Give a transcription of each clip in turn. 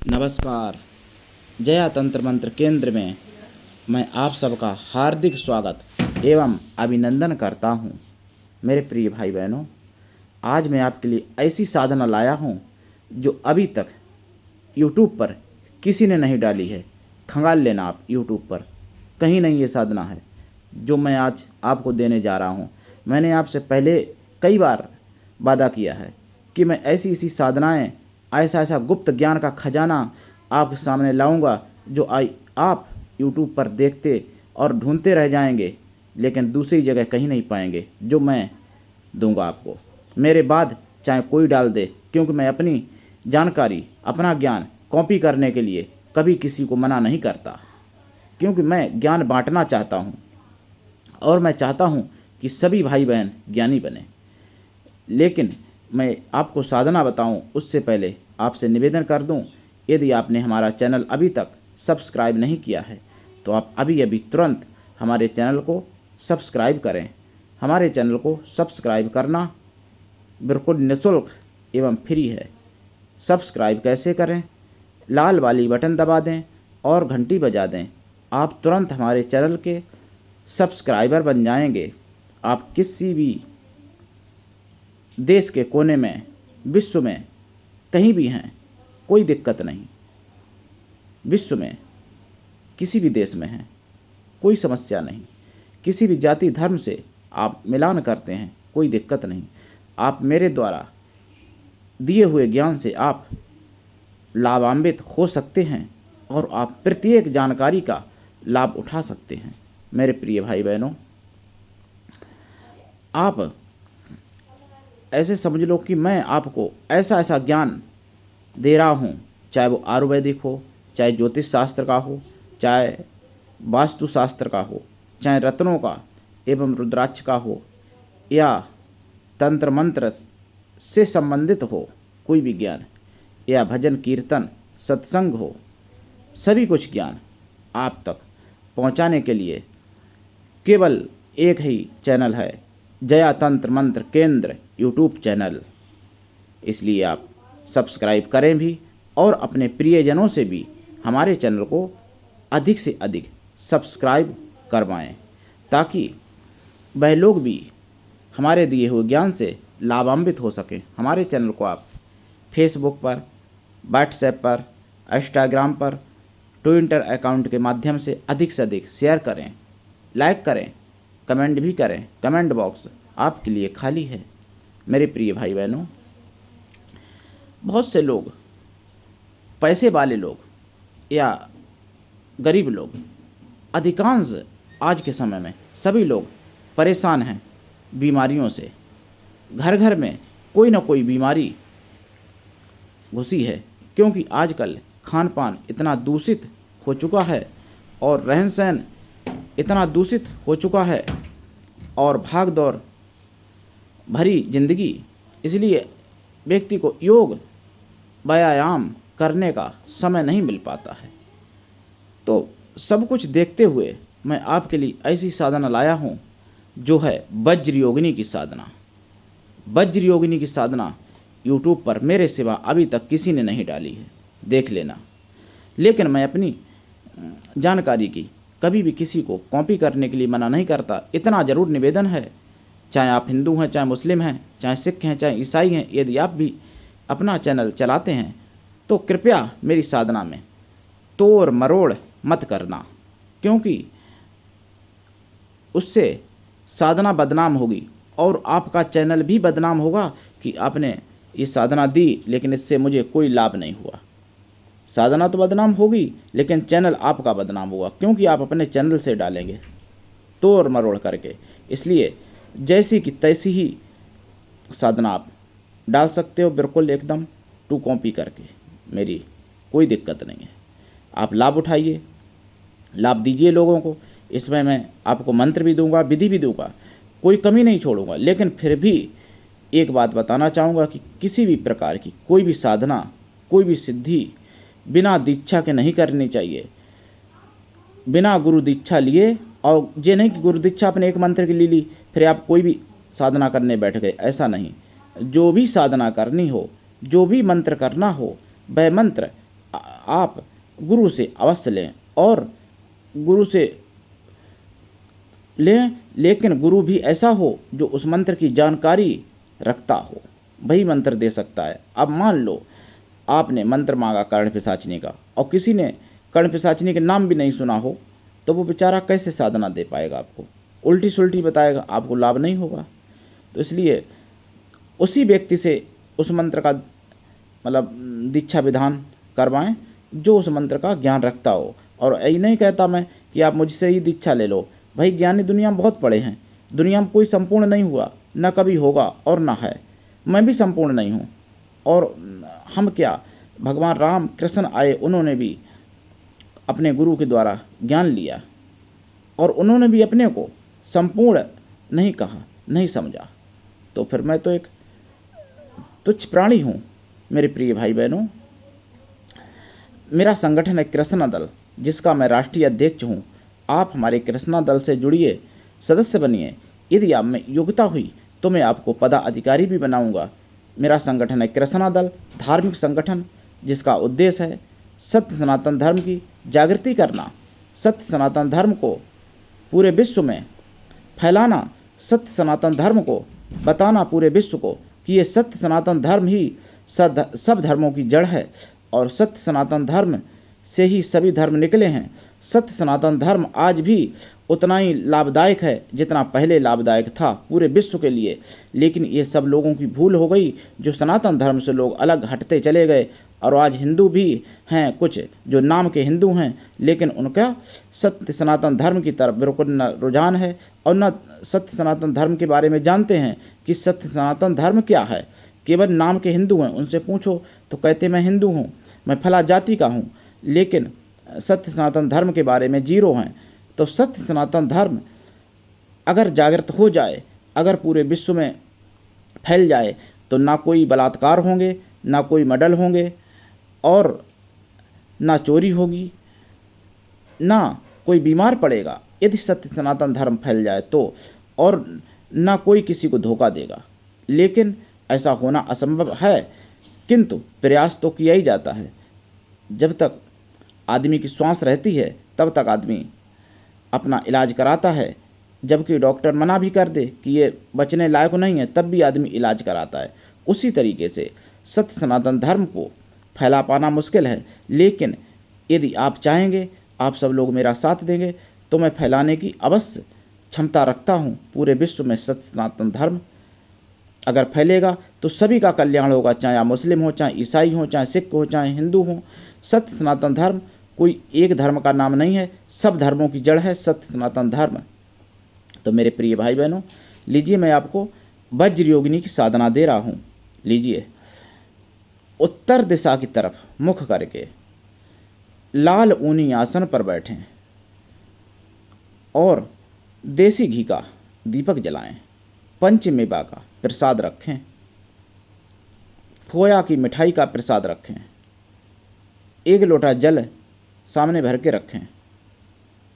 नमस्कार। जया तंत्र मंत्र केंद्र में मैं आप सबका हार्दिक स्वागत एवं अभिनंदन करता हूँ। मेरे प्रिय भाई बहनों, आज मैं आपके लिए ऐसी साधना लाया हूँ जो अभी तक YouTube पर किसी ने नहीं डाली है। खंगाल लेना आप YouTube पर, कहीं नहीं ये साधना है जो मैं आज आपको देने जा रहा हूँ। मैंने आपसे पहले कई बार वादा किया है कि मैं ऐसी साधनाएं, ऐसा गुप्त ज्ञान का खजाना आपके सामने लाऊंगा जो आप YouTube पर देखते और ढूंढते रह जाएंगे, लेकिन दूसरी जगह कहीं नहीं पाएंगे। जो मैं दूंगा आपको, मेरे बाद चाहे कोई डाल दे, क्योंकि मैं अपनी जानकारी, अपना ज्ञान कॉपी करने के लिए कभी किसी को मना नहीं करता, क्योंकि मैं ज्ञान बांटना चाहता हूँ और मैं चाहता हूँ कि सभी भाई बहन ज्ञानी बने। लेकिन मैं आपको साधना बताऊं उससे पहले आपसे निवेदन कर दूं, यदि आपने हमारा चैनल अभी तक सब्सक्राइब नहीं किया है तो आप अभी तुरंत हमारे चैनल को सब्सक्राइब करें। हमारे चैनल को सब्सक्राइब करना बिल्कुल निःशुल्क एवं फ्री है। सब्सक्राइब कैसे करें? लाल वाली बटन दबा दें और घंटी बजा दें। आप तुरंत हमारे चैनल के सब्सक्राइबर बन जाएंगे। आप किसी भी देश के कोने में, विश्व में कहीं भी हैं, कोई दिक्कत नहीं। विश्व में किसी भी देश में हैं, कोई समस्या नहीं। किसी भी जाति धर्म से आप मिलान करते हैं, कोई दिक्कत नहीं। आप मेरे द्वारा दिए हुए ज्ञान से आप लाभान्वित हो सकते हैं और आप प्रत्येक जानकारी का लाभ उठा सकते हैं। मेरे प्रिय भाई बहनों, आप ऐसे समझ लो कि मैं आपको ऐसा ज्ञान दे रहा हूँ, चाहे वो आयुर्वेदिक हो, चाहे ज्योतिष शास्त्र का हो, चाहे वास्तु शास्त्र का हो, चाहे रत्नों का एवं रुद्राक्ष का हो, या तंत्र मंत्र से संबंधित हो कोई भी ज्ञान, या भजन कीर्तन सत्संग हो, सभी कुछ ज्ञान आप तक पहुँचाने के लिए केवल एक ही चैनल है, जया तंत्र मंत्र केंद्र यूट्यूब चैनल। इसलिए आप सब्सक्राइब करें भी और अपने प्रियजनों से भी हमारे चैनल को अधिक से अधिक सब्सक्राइब करवाएं, ताकि वह लोग भी हमारे दिए हुए ज्ञान से लाभान्वित हो सकें। हमारे चैनल को आप फेसबुक पर, व्हाट्सएप पर, इंस्टाग्राम पर, ट्विटर अकाउंट के माध्यम से अधिक शेयर करें, लाइक करें, कमेंट भी करें। कमेंट बॉक्स आपके लिए खाली है। मेरे प्रिय भाई बहनों, बहुत से लोग, पैसे वाले लोग या गरीब लोग, अधिकांश आज के समय में सभी लोग परेशान हैं बीमारियों से। घर घर में कोई ना कोई बीमारी घुसी है, क्योंकि आजकल खान पान इतना दूषित हो चुका है और रहन सहन इतना दूषित हो चुका है और भाग दौड़ भरी जिंदगी, इसलिए व्यक्ति को योग व्यायाम करने का समय नहीं मिल पाता है। तो सब कुछ देखते हुए मैं आपके लिए ऐसी साधना लाया हूँ जो है वज्र योगिनी की साधना। वज्र योगिनी की साधना YouTube पर मेरे सिवा अभी तक किसी ने नहीं डाली है, देख लेना। लेकिन मैं अपनी जानकारी की कभी भी किसी को कॉपी करने के लिए मना नहीं करता। इतना ज़रूर निवेदन है, चाहे आप हिंदू हैं, चाहे मुस्लिम हैं, चाहे सिख हैं, चाहे ईसाई हैं, यदि आप भी अपना चैनल चलाते हैं तो कृपया मेरी साधना में तोड़ मरोड़ मत करना, क्योंकि उससे साधना बदनाम होगी और आपका चैनल भी बदनाम होगा कि आपने ये साधना दी लेकिन इससे मुझे कोई लाभ नहीं हुआ। साधना तो बदनाम होगी लेकिन चैनल आपका बदनाम होगा, क्योंकि आप अपने चैनल से डालेंगे तोड़ मरोड़ करके। इसलिए जैसी कि तैसी ही साधना आप डाल सकते हो, बिल्कुल एकदम टू कॉपी करके। मेरी कोई दिक्कत नहीं है, आप लाभ उठाइए, लाभ दीजिए लोगों को। इसमें मैं आपको मंत्र भी दूंगा, विधि भी दूंगा, कोई कमी नहीं छोड़ूंगा। लेकिन फिर भी एक बात बताना चाहूँगा कि किसी भी प्रकार की कोई भी साधना, कोई भी सिद्धि बिना दीक्षा के नहीं करनी चाहिए। बिना गुरु दीक्षा लिए, और ये नहीं कि गुरु दीक्षा आपने एक मंत्र की ले ली फिर आप कोई भी साधना करने बैठ गए, ऐसा नहीं। जो भी साधना करनी हो, जो भी मंत्र करना हो, वह मंत्र आप गुरु से अवश्य लें और गुरु से लें, लेकिन गुरु भी ऐसा हो जो उस मंत्र की जानकारी रखता हो, वही मंत्र दे सकता है। अब मान लो आपने मंत्र मांगा कर्ण पिशाचिनी का और किसी ने कर्ण पिशाचिनी के नाम भी नहीं सुना हो, तो वो बेचारा कैसे साधना दे पाएगा आपको, उल्टी सुल्टी बताएगा, आपको लाभ नहीं होगा। तो इसलिए उसी व्यक्ति से उस मंत्र का मतलब दीक्षा विधान करवाएं जो उस मंत्र का ज्ञान रखता हो। और यही नहीं कहता मैं कि आप मुझसे ही दीक्षा ले लो, भाई ज्ञानी दुनिया में बहुत पड़े हैं, दुनिया में कोई संपूर्ण नहीं हुआ, न कभी होगा और न है। मैं भी संपूर्ण नहीं हूँ, और हम क्या, भगवान राम कृष्ण आए, उन्होंने भी अपने गुरु के द्वारा ज्ञान लिया और उन्होंने भी अपने को संपूर्ण नहीं कहा, नहीं समझा। तो फिर मैं तो एक तुच्छ प्राणी हूँ। मेरे प्रिय भाई बहनों, मेरा संगठन है कृष्णा दल, जिसका मैं राष्ट्रीय अध्यक्ष हूँ। आप हमारे कृष्णा दल से जुड़िए, सदस्य बनिए। यदि आप में योग्यता हुई तो मैं आपको पदाधिकारी भी बनाऊंगा। मेरा संगठन है कृष्णा दल, धार्मिक संगठन जिसका उद्देश्य है सत्य सनातन धर्म की जागृति करना, सत्य सनातन धर्म को पूरे विश्व में फैलाना, सत्य सनातन धर्म को बताना पूरे विश्व को कि ये सत्य सनातन धर्म ही सब धर्मों की जड़ है और सत्य सनातन धर्म से ही सभी धर्म निकले हैं। सत्य सनातन धर्म आज भी उतना ही लाभदायक है जितना पहले लाभदायक था पूरे विश्व के लिए। लेकिन ये सब लोगों की भूल हो गई, जो सनातन धर्म से लोग अलग हटते चले गए। और आज हिंदू भी हैं कुछ जो नाम के हिंदू हैं, लेकिन उनका सत्य सनातन धर्म की तरफ बिल्कुल न रुझान है और न सत्य सनातन धर्म के बारे में जानते हैं कि सत्य सनातन धर्म क्या है। केवल नाम के हिंदू हैं, उनसे पूछो तो कहते मैं हिंदू हूँ, मैं फला जाति का हूँ, लेकिन सत्य सनातन धर्म के बारे में जीरो हैं। तो सत्य सनातन धर्म अगर जागृत हो जाए, अगर पूरे विश्व में फैल जाए, तो ना कोई बलात्कार होंगे, ना कोई मर्डर होंगे, और ना चोरी होगी, ना कोई बीमार पड़ेगा यदि सत्य सनातन धर्म फैल जाए तो, और ना कोई किसी को धोखा देगा। लेकिन ऐसा होना असंभव है, किंतु प्रयास तो किया ही जाता है। जब तक आदमी की श्वास रहती है तब तक आदमी अपना इलाज कराता है, जबकि डॉक्टर मना भी कर दे कि ये बचने लायक नहीं है, तब भी आदमी इलाज कराता है। उसी तरीके से सत्य सनातन धर्म को फैला पाना मुश्किल है, लेकिन यदि आप चाहेंगे, आप सब लोग मेरा साथ देंगे, तो मैं फैलाने की अवश्य क्षमता रखता हूँ। पूरे विश्व में सत्य सनातन धर्म अगर फैलेगा तो सभी का कल्याण होगा, चाहे आप मुस्लिम हो, चाहे ईसाई हो, चाहे सिख हो, चाहे हिंदू हो। सत्य सनातन धर्म कोई एक धर्म का नाम नहीं है, सब धर्मों की जड़ है सत्य सनातन धर्म। तो मेरे प्रिय भाई बहनों, लीजिए मैं आपको वज्र योगिनी की साधना दे रहा हूँ। लीजिए, उत्तर दिशा की तरफ मुख करके लाल ऊनी आसन पर बैठें और देसी घी का दीपक जलाएं, पंचमेवा का प्रसाद रखें, खोया की मिठाई का प्रसाद रखें, एक लोटा जल सामने भर के रखें,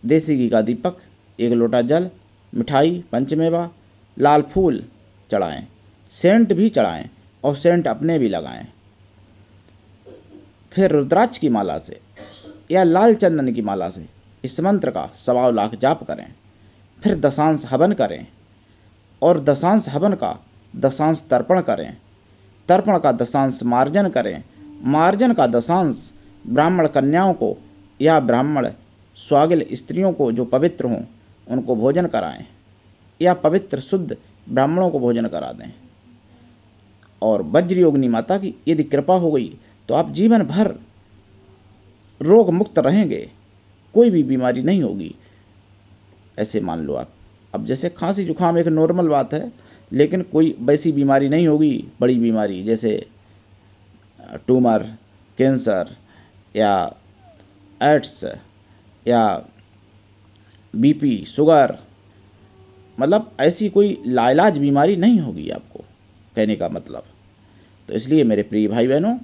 देसी घी का दीपक, एक लोटा जल, मिठाई, पंचमेवा, लाल फूल चढ़ाएं, सेंट भी चढ़ाएं और सेंट अपने भी लगाएं। फिर रुद्राक्ष की माला से या लाल चंदन की माला से इस मंत्र का 1.25 लाख जाप करें। फिर दशांश हवन करें और दशांश हवन का दशांश तर्पण करें, तर्पण का दशांश मार्जन करें, मार्जन का दशांश ब्राह्मण कन्याओं को या ब्राह्मण स्वागिल स्त्रियों को जो पवित्र हों उनको भोजन कराएं, या पवित्र शुद्ध ब्राह्मणों को भोजन करा दें। और वज्र योगिनी माता की यदि कृपा हो गई तो आप जीवन भर रोग मुक्त रहेंगे, कोई भी बीमारी नहीं होगी। ऐसे मान लो आप, अब जैसे खांसी जुकाम एक नॉर्मल बात है, लेकिन कोई वैसी बीमारी नहीं होगी, बड़ी बीमारी जैसे ट्यूमर, कैंसर या एड्स या बीपी, शुगर, मतलब ऐसी कोई लाइलाज बीमारी नहीं होगी आपको, कहने का मतलब। तो इसलिए मेरे प्रिय भाई बहनों,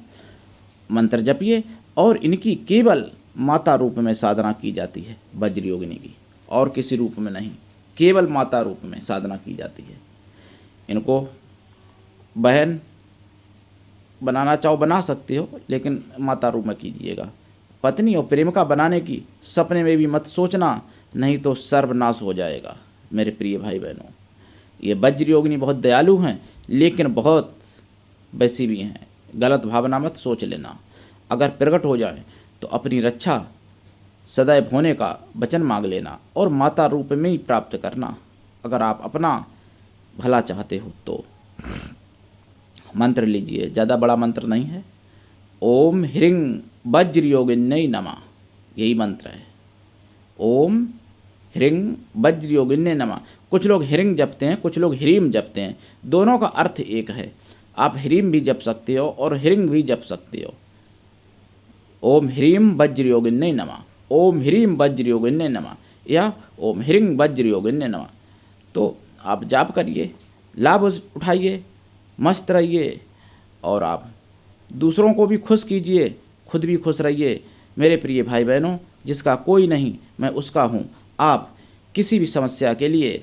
मंत्र जपिए और इनकी केवल माता रूप में साधना की जाती है, वज्र योगिनी की, और किसी रूप में नहीं, केवल माता रूप में साधना की जाती है। इनको बहन बनाना चाहो बना सकते हो, लेकिन माता रूप में कीजिएगा। पत्नी और प्रेमिका बनाने की सपने में भी मत सोचना, नहीं तो सर्वनाश हो जाएगा। मेरे प्रिय भाई बहनों, ये वज्र योगिनी बहुत दयालु हैं, लेकिन बहुत वैसी भी हैं। गलत भावना मत सोच लेना। अगर प्रकट हो जाए तो अपनी रक्षा सदैव होने का वचन मांग लेना और माता रूप में ही प्राप्त करना, अगर आप अपना भला चाहते हो तो। मंत्र लीजिए, ज़्यादा बड़ा मंत्र नहीं है। ओम ह्रीं वज्र योगिन्यै नमः, यही मंत्र है। ओम ह्रीं वज्र योगिन्यै नमः। कुछ लोग ह्रीं जपते हैं, कुछ लोग ह्रीम जपते हैं, दोनों का अर्थ एक है। आप ह्रीम भी जप सकते हो और ह्रीं भी जप सकते हो। ओम ह्रीं वज्र योगिन्यै नमः, ओम ह्रीं वज्र योगिन्यै नमः, या ओम ह्रीं वज्र योगिन्यै नमः। तो आप जाप करिए, लाभ उठाइए, मस्त रहिए और आप दूसरों को भी खुश कीजिए, खुद भी खुश रहिए। मेरे प्रिय भाई बहनों, जिसका कोई नहीं मैं उसका हूँ। आप किसी भी समस्या के लिए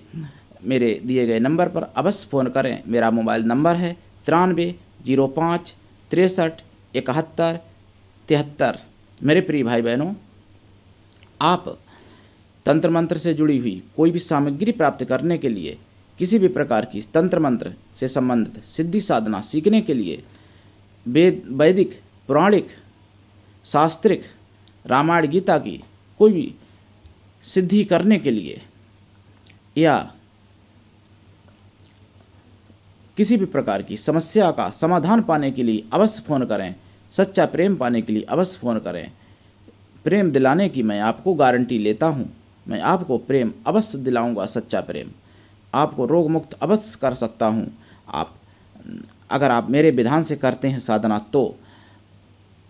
मेरे दिए गए नंबर पर अवश्य फ़ोन करें। मेरा मोबाइल नंबर है 93 05 63 71 73। मेरे प्रिय भाई बहनों, आप तंत्र मंत्र से जुड़ी हुई कोई भी सामग्री प्राप्त करने के लिए, किसी भी प्रकार की तंत्र मंत्र से संबंधित सिद्धि साधना सीखने के लिए, वैदिक, पौराणिक, शास्त्रिक, रामायण गीता की कोई भी सिद्धि करने के लिए, या किसी भी प्रकार की समस्या का समाधान पाने के लिए अवश्य फ़ोन करें। सच्चा प्रेम पाने के लिए अवश्य फ़ोन करें। प्रेम दिलाने की मैं आपको गारंटी लेता हूँ। मैं आपको प्रेम अवश्य दिलाऊंगा, सच्चा प्रेम। आपको रोग मुक्त अवश्य कर सकता हूँ। अगर आप मेरे विधान से करते हैं साधना, तो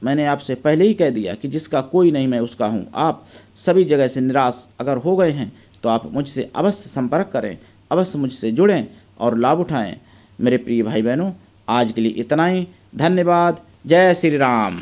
मैंने आपसे पहले ही कह दिया कि जिसका कोई नहीं मैं उसका हूँ। आप सभी जगह से निराश अगर हो गए हैं तो आप मुझसे अवश्य संपर्क करें, अवश्य मुझसे जुड़ें और लाभ उठाएं। मेरे प्रिय भाई बहनों, आज के लिए इतना ही। धन्यवाद। जय श्री राम।